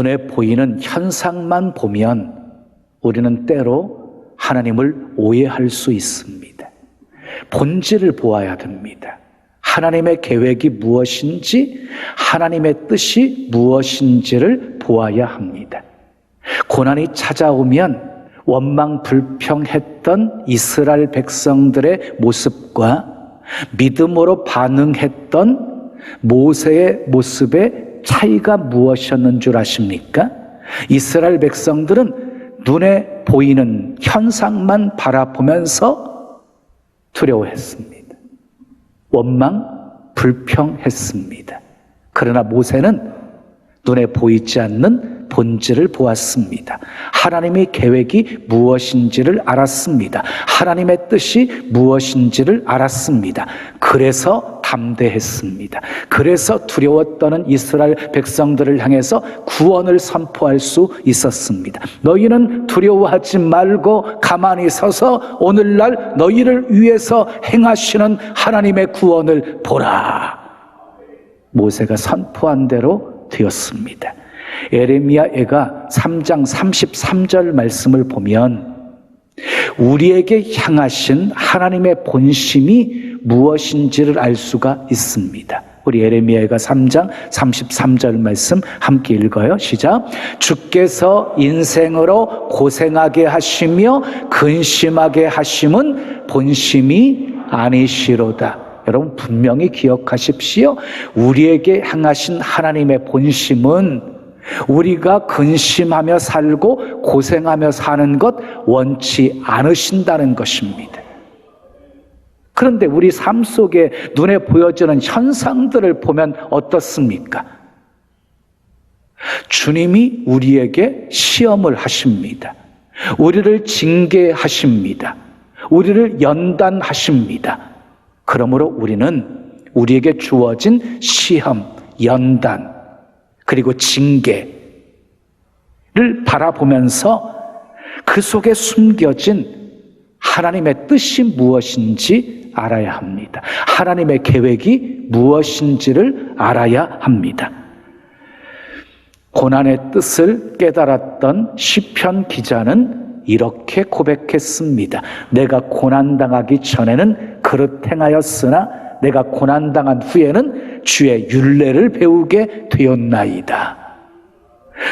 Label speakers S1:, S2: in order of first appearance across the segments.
S1: 눈에 보이는 현상만 보면 우리는 때로 하나님을 오해할 수 있습니다. 본질을 보아야 됩니다. 하나님의 계획이 무엇인지, 하나님의 뜻이 무엇인지를 보아야 합니다. 고난이 찾아오면 원망불평했던 이스라엘 백성들의 모습과 믿음으로 반응했던 모세의 모습의 차이가 무엇이었는 줄 아십니까? 이스라엘 백성들은 눈에 보이는 현상만 바라보면서 두려워했습니다. 원망, 불평했습니다. 그러나 모세는 눈에 보이지 않는 본질을 보았습니다. 하나님의 계획이 무엇인지를 알았습니다. 하나님의 뜻이 무엇인지를 알았습니다. 그래서 담대했습니다. 그래서 두려웠던 이스라엘 백성들을 향해서 구원을 선포할 수 있었습니다. 너희는 두려워하지 말고 가만히 서서 오늘날 너희를 위해서 행하시는 하나님의 구원을 보라. 모세가 선포한 대로 되었습니다. 예레미야가 3장 33절 말씀을 보면 우리에게 향하신 하나님의 본심이 무엇인지를 알 수가 있습니다. 우리 예레미야가 3장 33절 말씀 함께 읽어요. 시작. 주께서 인생으로 고생하게 하시며 근심하게 하심은 본심이 아니시로다. 여러분 분명히 기억하십시오. 우리에게 향하신 하나님의 본심은 우리가 근심하며 살고 고생하며 사는 것 원치 않으신다는 것입니다. 그런데 우리 삶 속에 눈에 보여지는 현상들을 보면 어떻습니까? 주님이 우리에게 시험을 하십니다. 우리를 징계하십니다. 우리를 연단하십니다. 그러므로 우리는 우리에게 주어진 시험, 연단, 그리고 징계를 바라보면서 그 속에 숨겨진 하나님의 뜻이 무엇인지 알아야 합니다. 하나님의 계획이 무엇인지를 알아야 합니다. 고난의 뜻을 깨달았던 시편 기자는 이렇게 고백했습니다. 내가 고난당하기 전에는 그릇 행하였으나 내가 고난당한 후에는 주의 율례를 배우게 되었나이다.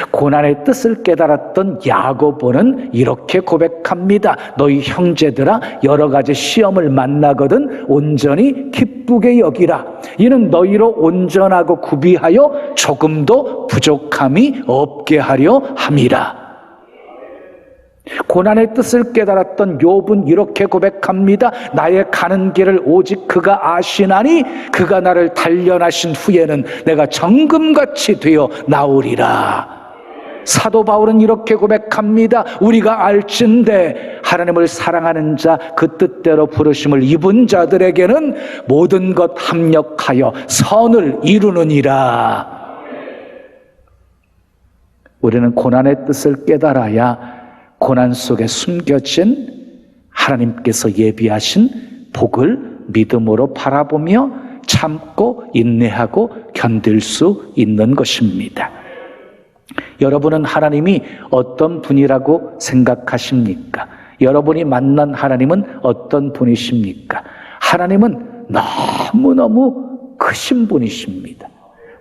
S1: 고난의 뜻을 깨달았던 야고보는 이렇게 고백합니다. 너희 형제들아 여러 가지 시험을 만나거든 온전히 기쁘게 여기라. 이는 너희로 온전하고 구비하여 조금도 부족함이 없게 하려 함이라. 고난의 뜻을 깨달았던 욥은 이렇게 고백합니다. 나의 가는 길을 오직 그가 아시나니 그가 나를 단련하신 후에는 내가 정금같이 되어 나오리라. 사도 바울은 이렇게 고백합니다. 우리가 알진대 하나님을 사랑하는 자 그 뜻대로 부르심을 입은 자들에게는 모든 것 합력하여 선을 이루느니라. 우리는 고난의 뜻을 깨달아야 고난 속에 숨겨진 하나님께서 예비하신 복을 믿음으로 바라보며 참고 인내하고 견딜 수 있는 것입니다. 여러분은 하나님이 어떤 분이라고 생각하십니까? 여러분이 만난 하나님은 어떤 분이십니까? 하나님은 너무너무 크신 분이십니다.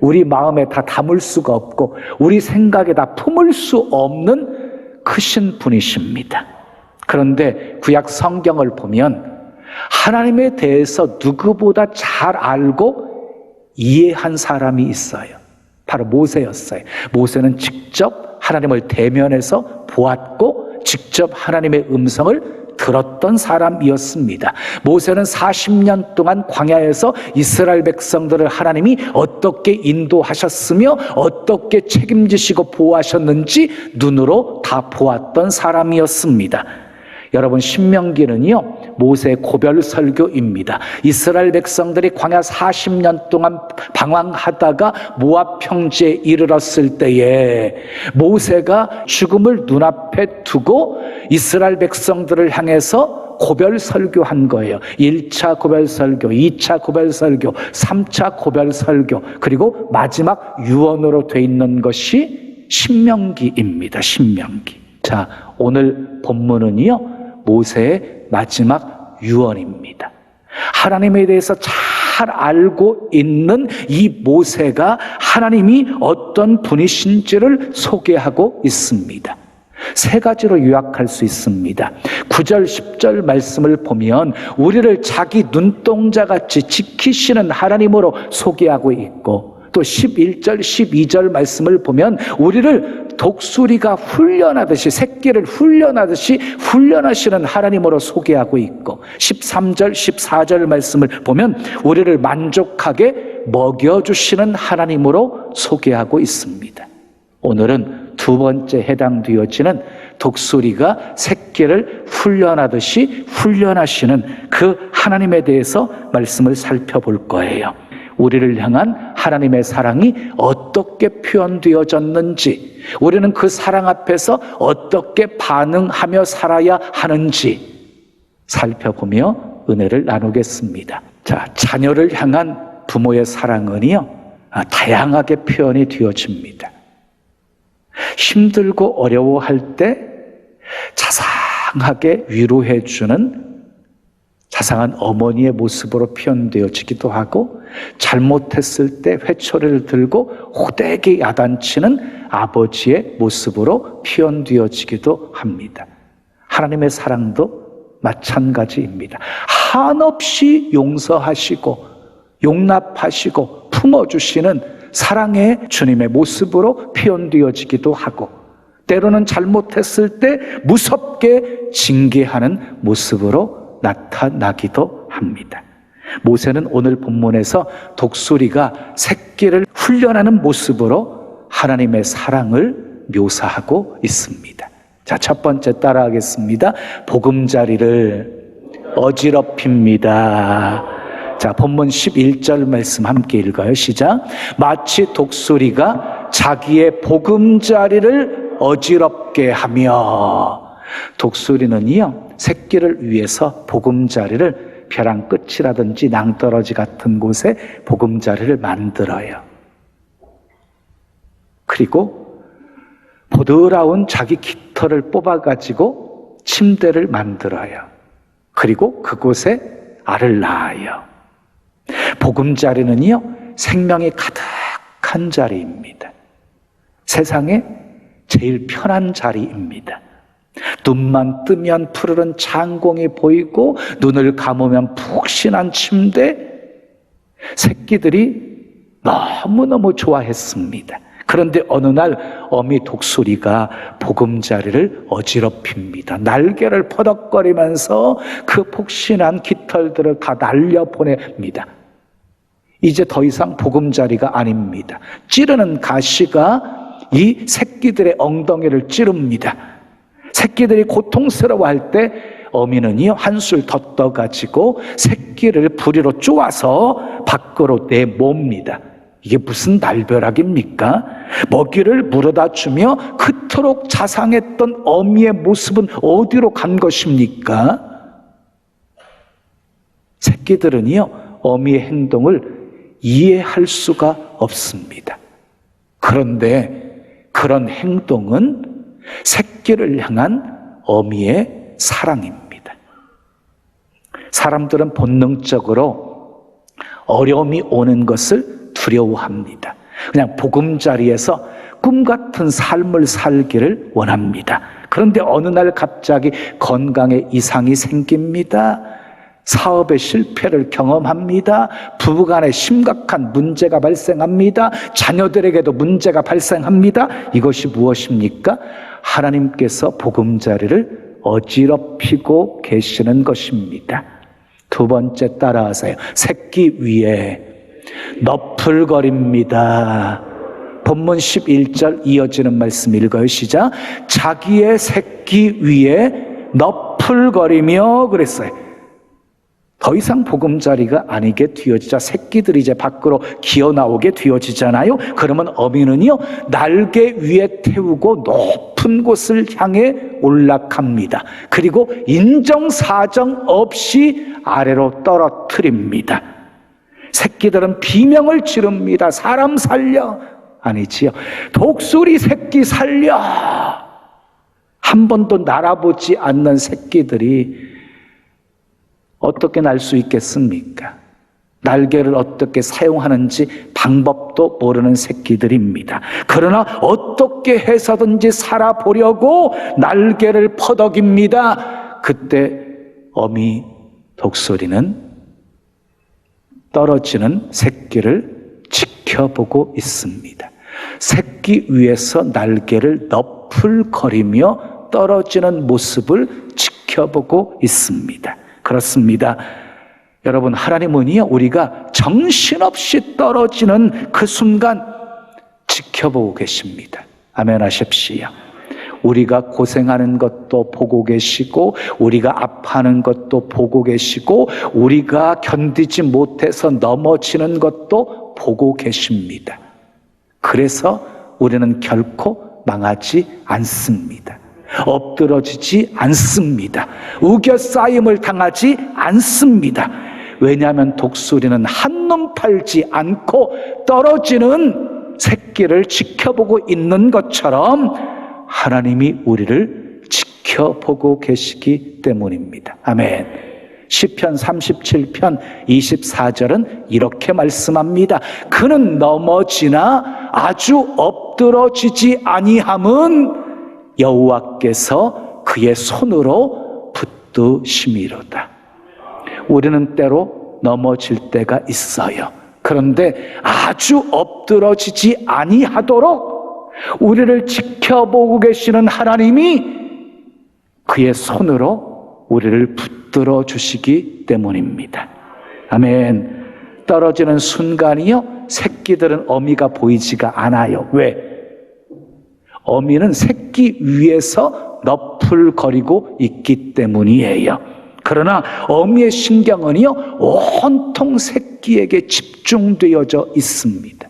S1: 우리 마음에 다 담을 수가 없고 우리 생각에 다 품을 수 없는 크신 분이십니다. 그런데 구약 성경을 보면 하나님에 대해서 누구보다 잘 알고 이해한 사람이 있어요. 바로 모세였어요. 모세는 직접 하나님을 대면해서 보았고 직접 하나님의 음성을 들었던 사람이었습니다. 모세는 40년 동안 광야에서 이스라엘 백성들을 하나님이 어떻게 인도하셨으며 어떻게 책임지시고 보호하셨는지 눈으로 다 보았던 사람이었습니다. 여러분 신명기는요 모세의 고별 설교입니다. 이스라엘 백성들이 광야 40년 동안 방황하다가 모압 평지에 이르렀을 때에 모세가 죽음을 눈앞에 두고 이스라엘 백성들을 향해서 고별 설교한 거예요. 1차 고별 설교, 2차 고별 설교, 3차 고별 설교, 그리고 마지막 유언으로 돼 있는 것이 신명기입니다. 신명기. 자, 오늘 본문은요, 모세의 마지막 유언입니다. 하나님에 대해서 잘 알고 있는 이 모세가 하나님이 어떤 분이신지를 소개하고 있습니다. 세 가지로 요약할 수 있습니다. 9절, 10절 말씀을 보면 우리를 자기 눈동자같이 지키시는 하나님으로 소개하고 있고, 또 11절, 12절 말씀을 보면 우리를 독수리가 훈련하듯이, 새끼를 훈련하듯이 훈련하시는 하나님으로 소개하고 있고, 13절, 14절 말씀을 보면 우리를 만족하게 먹여주시는 하나님으로 소개하고 있습니다. 오늘은 두 번째 해당되어지는 독수리가 새끼를 훈련하듯이 훈련하시는 그 하나님에 대해서 말씀을 살펴볼 거예요. 우리를 향한 하나님의 사랑이 어떻게 표현되어졌는지, 우리는 그 사랑 앞에서 어떻게 반응하며 살아야 하는지 살펴보며 은혜를 나누겠습니다. 자, 자녀를 향한 부모의 사랑은요, 다양하게 표현이 되어집니다. 힘들고 어려워할 때 자상하게 위로해주는 자상한 어머니의 모습으로 표현되어지기도 하고, 잘못했을 때 회초리를 들고 호되게 야단치는 아버지의 모습으로 표현되어지기도 합니다. 하나님의 사랑도 마찬가지입니다. 한없이 용서하시고 용납하시고 품어주시는 사랑의 주님의 모습으로 표현되어지기도 하고, 때로는 잘못했을 때 무섭게 징계하는 모습으로 나타나기도 합니다. 모세는 오늘 본문에서 독수리가 새끼를 훈련하는 모습으로 하나님의 사랑을 묘사하고 있습니다. 자, 첫 번째 따라하겠습니다. 보금자리를 어지럽힙니다. 자, 본문 11절 말씀 함께 읽어요. 시작. 마치 독수리가 자기의 보금자리를 어지럽게 하며. 독수리는요, 새끼를 위해서 보금자리를 벼랑 끝이라든지 낭떠러지 같은 곳에 보금자리를 만들어요. 그리고 보드라운 자기 깃털을 뽑아가지고 침대를 만들어요. 그리고 그곳에 알을 낳아요. 보금자리는요, 생명이 가득한 자리입니다. 세상에 제일 편한 자리입니다. 눈만 뜨면 푸르른 창공이 보이고 눈을 감으면 푹신한 침대, 새끼들이 너무너무 좋아했습니다. 그런데 어느 날 어미 독수리가 보금자리를 어지럽힙니다. 날개를 퍼덕거리면서 그 폭신한 깃털들을 다 날려보냅니다. 이제 더 이상 보금자리가 아닙니다. 찌르는 가시가 이 새끼들의 엉덩이를 찌릅니다. 새끼들이 고통스러워할 때 어미는요, 한술 더 떠가지고 새끼를 부리로 쪼아서 밖으로 내몹니다. 이게 무슨 날벼락입니까? 먹이를 물어다 주며 그토록 자상했던 어미의 모습은 어디로 간 것입니까? 새끼들은요, 어미의 행동을 이해할 수가 없습니다. 그런데 그런 행동은 새끼를 향한 어미의 사랑입니다. 사람들은 본능적으로 어려움이 오는 것을 두려워합니다. 그냥 보금자리에서 꿈 같은 삶을 살기를 원합니다. 그런데 어느 날 갑자기 건강에 이상이 생깁니다. 사업의 실패를 경험합니다. 부부간에 심각한 문제가 발생합니다. 자녀들에게도 문제가 발생합니다. 이것이 무엇입니까? 하나님께서 보금자리를 어지럽히고 계시는 것입니다. 두 번째 따라하세요. 새끼 위에 너풀거립니다. 본문 11절 이어지는 말씀 읽어요. 시작. 자기의 새끼 위에 너풀거리며 그랬어요. 더 이상 보금자리가 아니게 되어지자 새끼들이 이제 밖으로 기어나오게 되어지잖아요. 그러면 어미는요, 날개 위에 태우고 높은 곳을 향해 올라갑니다. 그리고 인정사정 없이 아래로 떨어뜨립니다. 새끼들은 비명을 지릅니다. 사람 살려. 아니지요. 독수리 새끼 살려! 한 번도 날아보지 않는 새끼들이 어떻게 날 수 있겠습니까? 날개를 어떻게 사용하는지 방법도 모르는 새끼들입니다. 그러나 어떻게 해서든지 살아보려고 날개를 퍼덕입니다. 그때 어미 독수리는 떨어지는 새끼를 지켜보고 있습니다. 새끼 위에서 날개를 너풀거리며 떨어지는 모습을 지켜보고 있습니다. 그렇습니다. 여러분, 하나님은요, 우리가 정신없이 떨어지는 그 순간 지켜보고 계십니다. 아멘 하십시오. 우리가 고생하는 것도 보고 계시고, 우리가 아파하는 것도 보고 계시고, 우리가 견디지 못해서 넘어지는 것도 보고 계십니다. 그래서 우리는 결코 망하지 않습니다. 엎드러지지 않습니다. 우겨싸임을 당하지 않습니다. 왜냐하면 독수리는 한눈 팔지 않고 떨어지는 새끼를 지켜보고 있는 것처럼 하나님이 우리를 지켜보고 계시기 때문입니다. 아멘. 시편 37편 24절은 이렇게 말씀합니다. 그는 넘어지나 아주 엎드러지지 아니함은 여호와께서 그의 손으로 붙드심이로다. 우리는 때로 넘어질 때가 있어요. 그런데 아주 엎드러지지 아니하도록 우리를 지켜보고 계시는 하나님이 그의 손으로 우리를 붙들어 주시기 때문입니다. 아멘. 떨어지는 순간이요, 새끼들은 어미가 보이지가 않아요. 왜? 어미는 새끼 위에서 너풀거리고 있기 때문이에요. 그러나 어미의 신경은요, 온통 새끼에게 집중되어져 있습니다.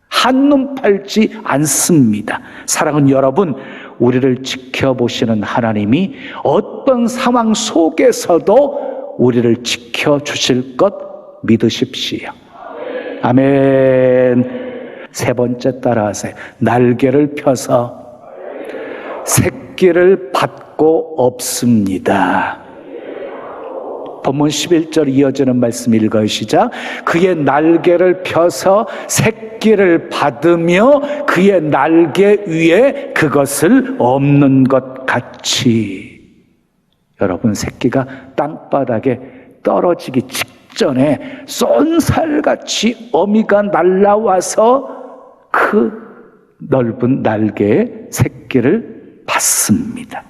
S1: 한눈 팔지 않습니다. 사랑하는 여러분, 우리를 지켜보시는 하나님이 어떤 상황 속에서도 우리를 지켜주실 것 믿으십시오. 아멘. 세 번째 따라하세요. 날개를 펴서 새끼를 받고 없습니다. 본문 11절 이어지는 말씀 읽어요. 시작. 그의 날개를 펴서 새끼를 받으며 그의 날개 위에 그것을 없는 것 같이. 여러분, 새끼가 땅바닥에 떨어지기 직전에 쏜살같이 어미가 날아와서 그 넓은 날개에 새끼를 받습니다.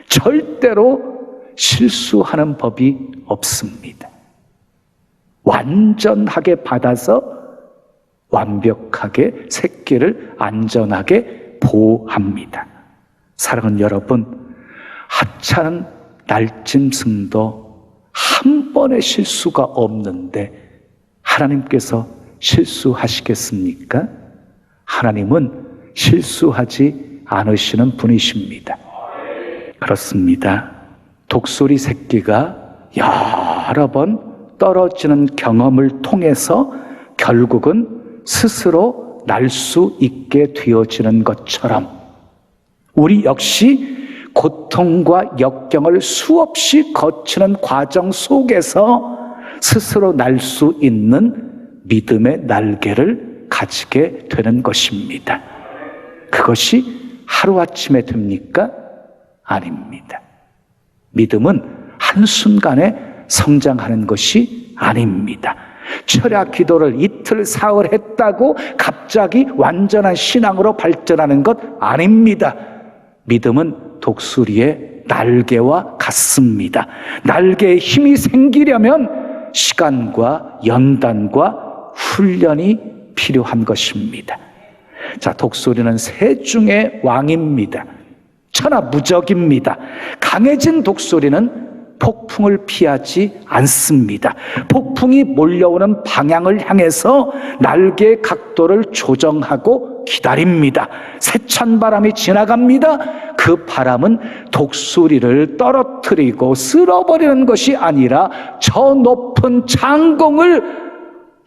S1: 절대로 실수하는 법이 없습니다. 완전하게 받아서 완벽하게 새끼를 안전하게 보호합니다. 사랑하는 여러분, 하찮은 날짐승도 한 번의 실수가 없는데 하나님께서 실수하시겠습니까? 하나님은 실수하지 않으시는 분이십니다. 그렇습니다. 독수리 새끼가 여러 번 떨어지는 경험을 통해서 결국은 스스로 날 수 있게 되어지는 것처럼 우리 역시 고통과 역경을 수없이 거치는 과정 속에서 스스로 날 수 있는 믿음의 날개를 가지게 되는 것입니다. 그것이 하루아침에 됩니까? 아닙니다. 믿음은 한순간에 성장하는 것이 아닙니다. 철야 기도를 이틀 사흘 했다고 갑자기 완전한 신앙으로 발전하는 것 아닙니다. 믿음은 독수리의 날개와 같습니다. 날개에 힘이 생기려면 시간과 연단과 훈련이 필요한 것입니다. 자, 독수리는 새 중의 왕입니다. 천하무적입니다. 강해진 독수리는 폭풍을 피하지 않습니다. 폭풍이 몰려오는 방향을 향해서 날개의 각도를 조정하고 기다립니다. 세찬 바람이 지나갑니다. 그 바람은 독수리를 떨어뜨리고 쓸어버리는 것이 아니라 저 높은 창공을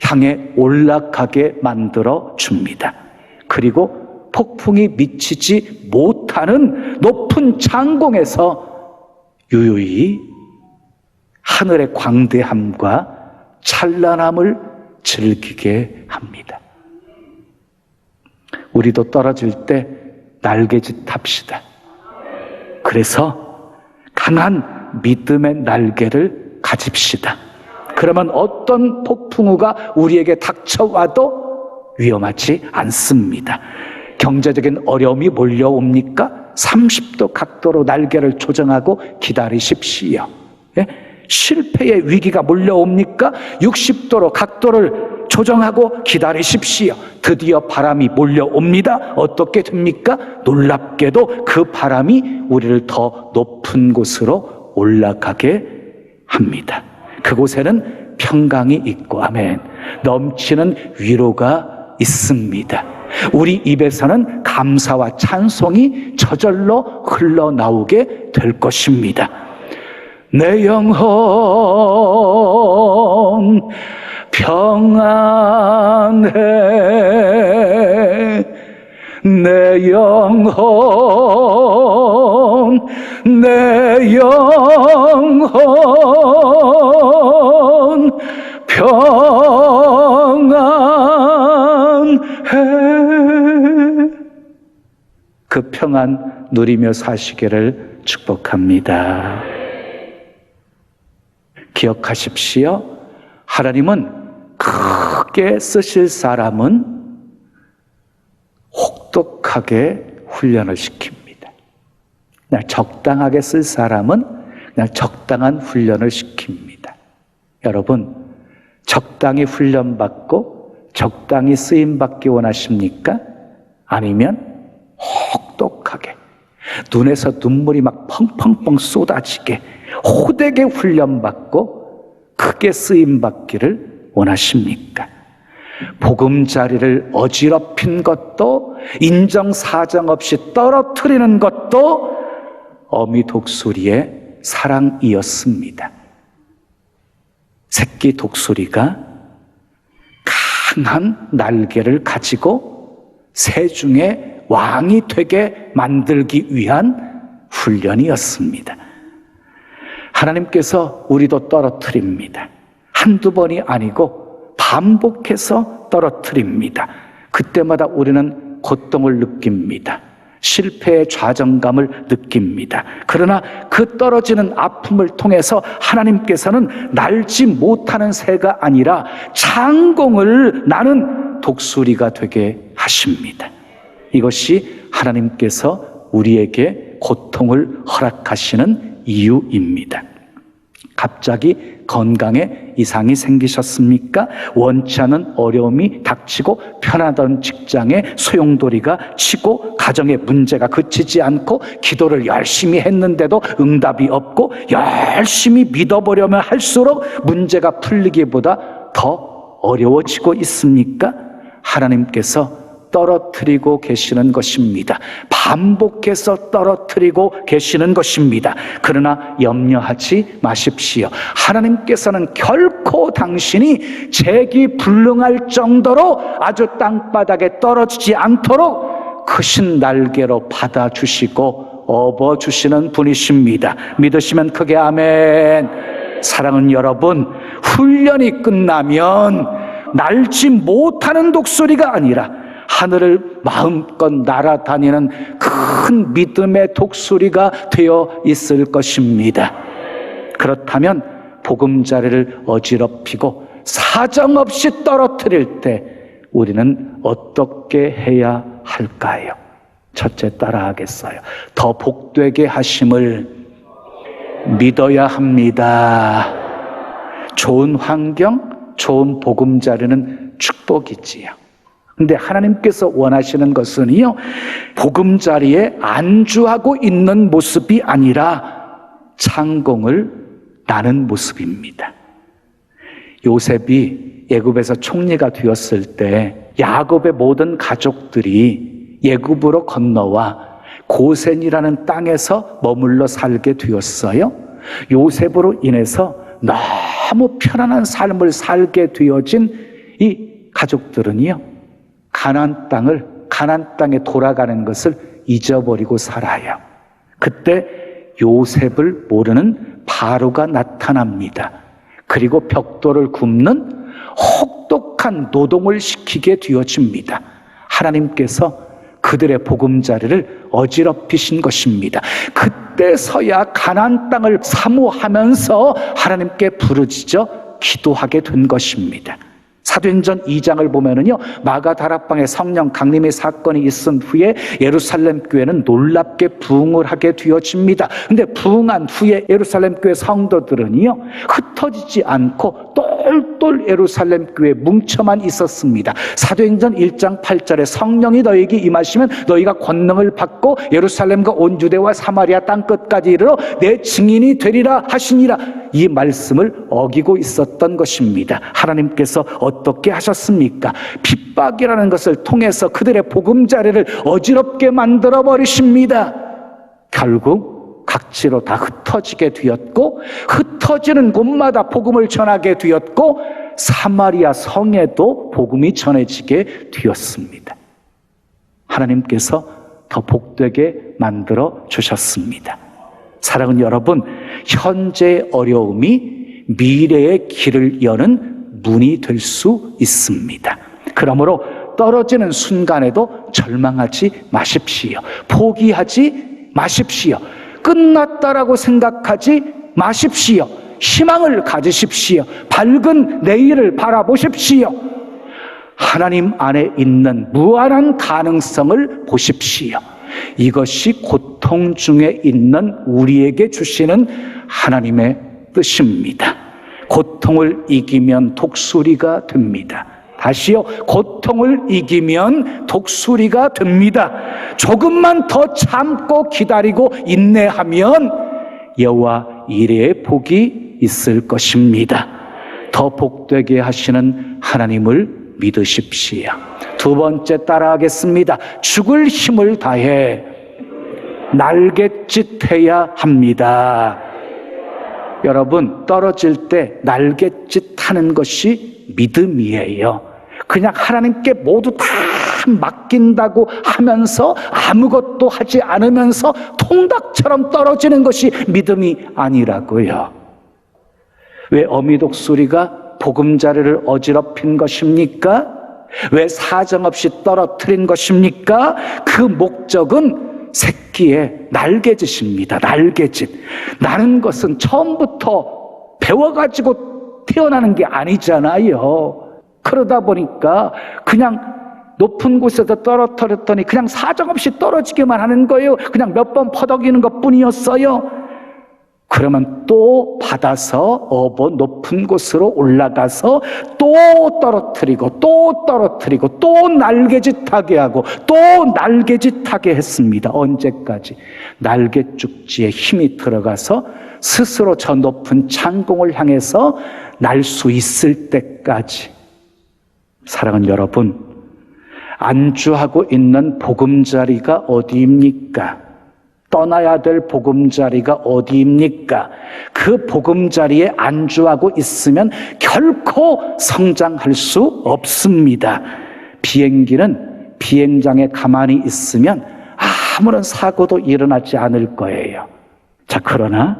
S1: 향해 올라가게 만들어 줍니다. 그리고 폭풍이 미치지 못하는 높은 창공에서 유유히 하늘의 광대함과 찬란함을 즐기게 합니다. 우리도 떨어질 때 날개짓 합시다. 그래서 강한 믿음의 날개를 가집시다. 그러면 어떤 폭풍우가 우리에게 닥쳐와도 위험하지 않습니다. 경제적인 어려움이 몰려옵니까? 30도 각도로 날개를 조정하고 기다리십시오. 예? 실패의 위기가 몰려옵니까? 60도로 각도를 조정하고 기다리십시오. 드디어 바람이 몰려옵니다. 어떻게 됩니까? 놀랍게도 그 바람이 우리를 더 높은 곳으로 올라가게 합니다. 그곳에는 평강이 있고, 아멘, 넘치는 위로가 있습니다. 우리 입에서는 감사와 찬송이 저절로 흘러나오게 될 것입니다. 내 영혼 평안해, 내 영혼, 내 영혼 평안해. 그 평안 누리며 사시기를 축복합니다. 기억하십시오. 하나님은 크게 쓰실 사람은 혹독하게 훈련을 시킵니다. 그냥 적당하게 쓸 사람은 그냥 적당한 훈련을 시킵니다. 여러분, 적당히 훈련받고 적당히 쓰임받기 원하십니까? 아니면 혹독하게 눈에서 눈물이 막 펑펑펑 쏟아지게 호되게 훈련받고 크게 쓰임받기를 원하십니까? 보금자리를 어지럽힌 것도 인정사정 없이 떨어뜨리는 것도 어미 독수리의 사랑이었습니다. 새끼 독수리가 강한 날개를 가지고 새 중에 왕이 되게 만들기 위한 훈련이었습니다. 하나님께서 우리도 떨어뜨립니다. 한두 번이 아니고 반복해서 떨어뜨립니다. 그때마다 우리는 고통을 느낍니다. 실패의 좌정감을 느낍니다. 그러나 그 떨어지는 아픔을 통해서 하나님께서는 날지 못하는 새가 아니라 창공을 나는 독수리가 되게 하십니다. 이것이 하나님께서 우리에게 고통을 허락하시는 이유입니다. 갑자기 건강에 이상이 생기셨습니까? 원치 않은 어려움이 닥치고 편하던 직장에 소용돌이가 치고 가정에 문제가 그치지 않고 기도를 열심히 했는데도 응답이 없고 열심히 믿어보려면 할수록 문제가 풀리기보다 더 어려워지고 있습니까? 하나님께서 떨어뜨리고 계시는 것입니다. 반복해서 떨어뜨리고 계시는 것입니다. 그러나 염려하지 마십시오. 하나님께서는 결코 당신이 재기불능할 정도로 아주 땅바닥에 떨어지지 않도록 크신 날개로 받아주시고 업어주시는 분이십니다. 믿으시면 크게 아멘. 사랑하는 여러분, 훈련이 끝나면 날지 못하는 독수리가 아니라 하늘을 마음껏 날아다니는 큰 믿음의 독수리가 되어 있을 것입니다. 그렇다면 보금자리를 어지럽히고 사정없이 떨어뜨릴 때 우리는 어떻게 해야 할까요? 첫째, 따라하겠어요. 더 복되게 하심을 믿어야 합니다. 좋은 환경, 좋은 보금자리는 축복이지요. 근데 하나님께서 원하시는 것은요, 보금자리에 안주하고 있는 모습이 아니라 창공을 나는 모습입니다. 요셉이 애굽에서 총리가 되었을 때 야곱의 모든 가족들이 애굽으로 건너와 고센이라는 땅에서 머물러 살게 되었어요. 요셉으로 인해서 너무 편안한 삶을 살게 되어진 이 가족들은요, 가나안 땅을 가나안 땅에 돌아가는 것을 잊어버리고 살아요. 그때 요셉을 모르는 바로가 나타납니다. 그리고 벽돌을 굽는 혹독한 노동을 시키게 되어집니다. 하나님께서 그들의 보금자리를 어지럽히신 것입니다. 그때서야 가나안 땅을 사모하면서 하나님께 부르짖어 기도하게 된 것입니다. 사도행전 2장을 보면은요, 마가 다락방에 성령 강림의 사건이 있은 후에 예루살렘 교회는 놀랍게 부흥을 하게 되어집니다. 근데 부흥한 후에 예루살렘 교회 성도들은요, 흩어지지 않고 똘똘 예루살렘 교회에 뭉쳐만 있었습니다. 사도행전 1장 8절에 성령이 너에게 임하시면 너희가 권능을 받고 예루살렘과 온 유대와 사마리아 땅끝까지 이르러 내 증인이 되리라 하시니라. 이 말씀을 어기고 있었던 것입니다. 하나님께서 어떻게 하셨습니까? 핍박이라는 것을 통해서 그들의 보금자리를 어지럽게 만들어 버리십니다. 결국 각지로 다 흩어지게 되었고, 흩어지는 곳마다 복음을 전하게 되었고, 사마리아 성에도 복음이 전해지게 되었습니다. 하나님께서 더 복되게 만들어 주셨습니다. 사랑하는 여러분, 현재의 어려움이 미래의 길을 여는 문이 될 수 있습니다. 그러므로 떨어지는 순간에도 절망하지 마십시오. 포기하지 마십시오. 끝났다라고 생각하지 마십시오. 희망을 가지십시오. 밝은 내일을 바라보십시오. 하나님 안에 있는 무한한 가능성을 보십시오. 이것이 고통 중에 있는 우리에게 주시는 하나님의 뜻입니다. 고통을 이기면 독수리가 됩니다. 다시요, 고통을 이기면 독수리가 됩니다. 조금만 더 참고 기다리고 인내하면 여호와 이레의 복이 있을 것입니다. 더 복되게 하시는 하나님을 믿으십시오. 두 번째 따라하겠습니다. 죽을 힘을 다해 날갯짓해야 합니다. 여러분, 떨어질 때 날갯짓하는 것이 믿음이에요. 그냥 하나님께 모두 다 맡긴다고 하면서 아무것도 하지 않으면서 통닭처럼 떨어지는 것이 믿음이 아니라고요. 왜 어미독수리가 보금자리를 어지럽힌 것입니까? 왜 사정없이 떨어뜨린 것입니까? 그 목적은 새끼의 날개짓입니다. 날개짓. 나는 것은 처음부터 배워가지고 태어나는 게 아니잖아요. 그러다 보니까 그냥 높은 곳에서 떨어뜨렸더니 그냥 사정없이 떨어지기만 하는 거예요. 그냥 몇 번 퍼덕이는 것뿐이었어요. 그러면 또 받아서 업어 높은 곳으로 올라가서 또 떨어뜨리고 또 떨어뜨리고 또 날개짓하게 하고 또 날개짓하게 했습니다. 언제까지? 날개죽지에 힘이 들어가서 스스로 저 높은 창공을 향해서 날 수 있을 때까지. 사랑하는 여러분, 안주하고 있는 보금자리가 어디입니까? 떠나야 될 보금자리가 어디입니까? 그 보금자리에 안주하고 있으면 결코 성장할 수 없습니다. 비행기는 비행장에 가만히 있으면 아무런 사고도 일어나지 않을 거예요. 자, 그러나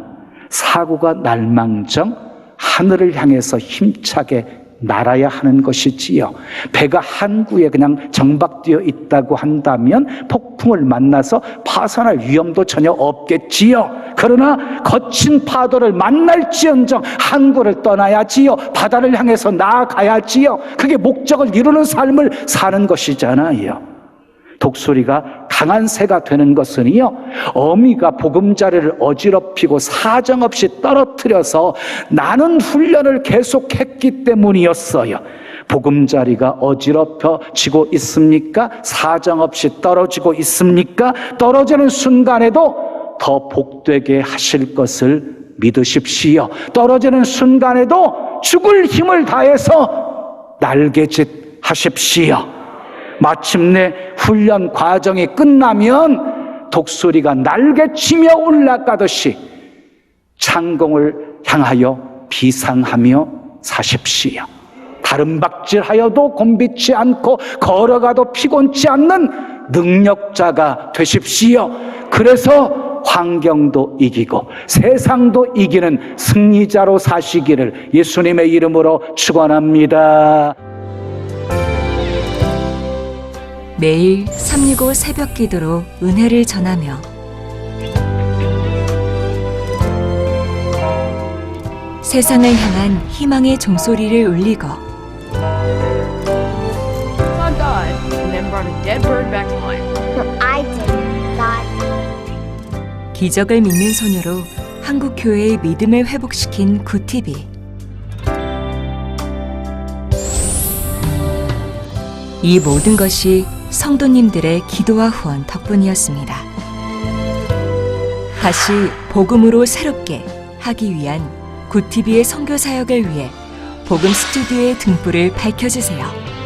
S1: 사고가 날망정 하늘을 향해서 힘차게 날아야 하는 것이지요. 배가 항구에 그냥 정박되어 있다고 한다면 폭풍을 만나서 파산할 위험도 전혀 없겠지요. 그러나 거친 파도를 만날지언정 항구를 떠나야지요. 바다를 향해서 나아가야지요. 그게 목적을 이루는 삶을 사는 것이잖아요. 독수리가 강한 새가 되는 것은요, 어미가 보금자리를 어지럽히고 사정없이 떨어뜨려서 나는 훈련을 계속했기 때문이었어요. 보금자리가 어지럽혀지고 있습니까? 사정없이 떨어지고 있습니까? 떨어지는 순간에도 더 복되게 하실 것을 믿으십시오. 떨어지는 순간에도 죽을 힘을 다해서 날개짓 하십시오. 마침내 훈련 과정이 끝나면 독수리가 날개치며 올라가듯이 창공을 향하여 비상하며 사십시오. 다름박질하여도 곤비치 않고 걸어가도 피곤치 않는 능력자가 되십시오. 그래서 환경도 이기고 세상도 이기는 승리자로 사시기를 예수님의 이름으로 축원합니다.
S2: 매일 365 새벽 기도로 은혜를 전하며 세상을 향한 희망의 종소리를 울리고
S3: saw God and then brought a dead bird back to life.
S4: No, I didn't. God.
S2: 기적을 믿는 소녀로 한국 교회의 믿음을 회복시킨 굿TV. 이 모든 것이 성도님들의 기도와 후원 덕분이었습니다. 다시 복음으로 새롭게 하기 위한 굿TV의 선교 사역을 위해 복음 스튜디오의 등불을 밝혀주세요.